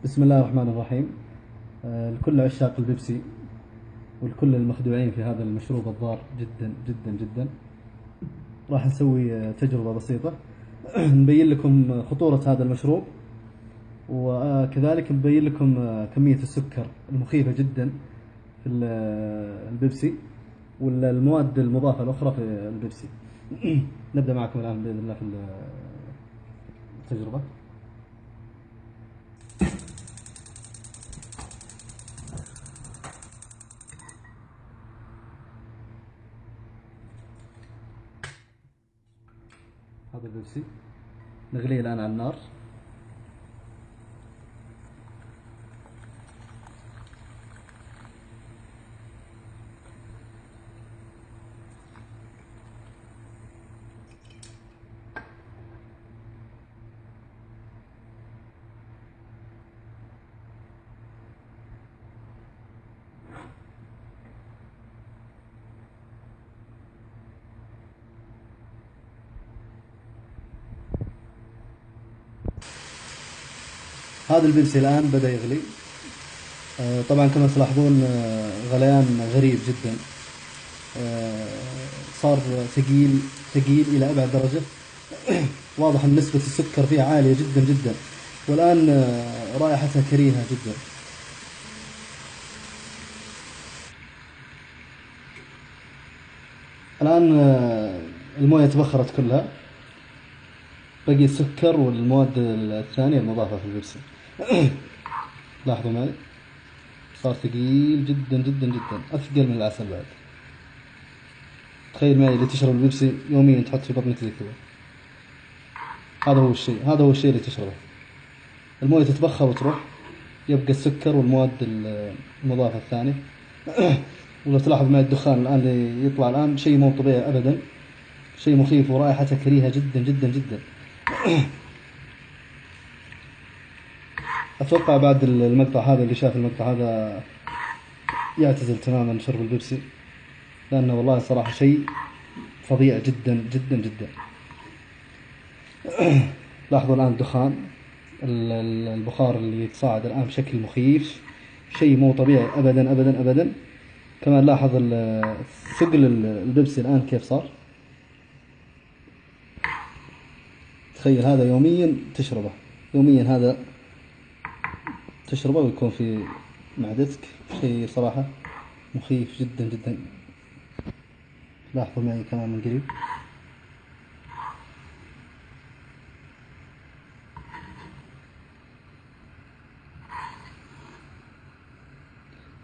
بسم الله الرحمن الرحيم. لكل عشاق البيبسي ولكل المخدوعين في هذا المشروب الضار جدا جدا جدا، راح نسوي تجربة بسيطة. نبين لكم خطورة هذا المشروب، وكذلك نبين لكم كمية السكر المخيفة جدا في البيبسي والمواد المضافة الأخرى في البيبسي. نبدأ معكم الآن بإذن الله في التجربة. هذا البيبسي نغليه الآن على النار. هذا البيبسي الآن بدأ يغلي. طبعا كما تلاحظون غليان غريب جدا. صار ثقيل ثقيل إلى أبعد درجة. واضح أن نسبة السكر فيه عالية جدا جدا، والآن رائحتها كريهة جدا. الآن الموية تبخرت كلها، بقي السكر والمواد الثانية المضافة في البيبسي. لاحظوا معي، صار ثقيل جدا جدا جدا، أثقل من العسل بعد. تخيل معي اللي تشرب البيبسي يوميا تحط في بطنك زي كذا. هذا هو الشيء اللي تشربه. الموية تتبخر وتروح، يبقى السكر والمواد المضافة الثانية. ولو تلاحظ معي الدخان الآن اللي يطلع الآن شيء مو طبيعي أبدا، شيء مخيف ورائحته كريهة جدا جدا جدا. أتوقع بعد المقطع هذا اللي شاف المقطع هذا يعتزل تماما شرب البيبسي، لأنه والله صراحة شيء فظيع جدا جدا جدا. لاحظوا الآن الدخان، البخار اللي يتصاعد الآن بشكل مخيف، شيء مو طبيعي أبدا أبدا أبدا. كمان لاحظ ثقل البيبسي الآن كيف صار. تخيل هذا يوميا تشربه، يوميا هذا تشربه ويكون في معدتك، شيء صراحة مخيف جدا جدا. لاحظوا معي كمان من قريب.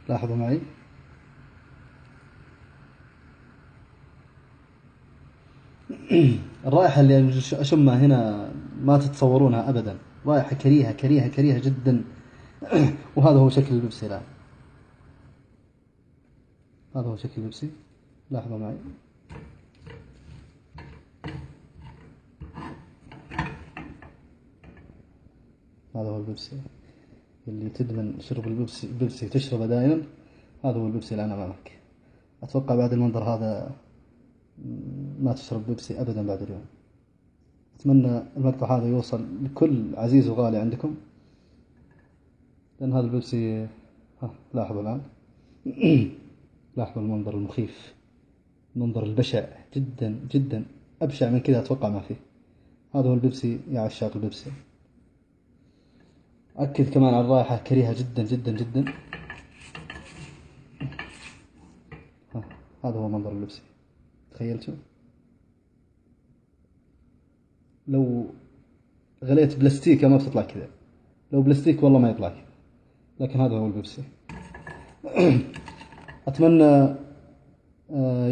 لاحظوا معي. الرائحة اللي أشمها هنا ما تتصورونها أبدا، رائحة كريهة كريهة كريهة جدا. وهذا هو شكل البيبسي الآن، هذا هو شكل البيبسي. لاحظوا معي. هذا هو البيبسي اللي تدمن شرب البيبسي تشربه دائما. هذا هو البيبسي الآن أمامك. أتوقع بعد المنظر هذا ما تشرب بيبسي أبدا بعد اليوم. أتمنى المقطع هذا يوصل لكل عزيز وغالي عندكم، لأن هذا البيبسي لاحظوا الآن. لاحظوا المنظر المخيف، المنظر البشع جدا جدا، أبشع من كذا أتوقع ما فيه. هذا هو البيبسي يا عشاق البيبسي. أكد كمان على الرائحة كريهة جدا جدا جدا. هذا هو منظر البيبسي. تخيلتوا لو غليت بلاستيكة ما بتطلع كذا، لو بلاستيك والله ما يطلع كذا، لكن هذا هو البيبسي. أتمنى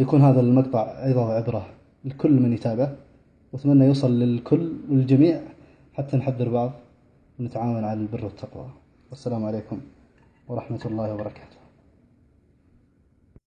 يكون هذا المقطع عظة وعبرة لكل من يتابع، وأتمنى يوصل للكل والجميع حتى نحذر بعض ونتعاون على البر والتقوى. والسلام عليكم ورحمة الله وبركاته.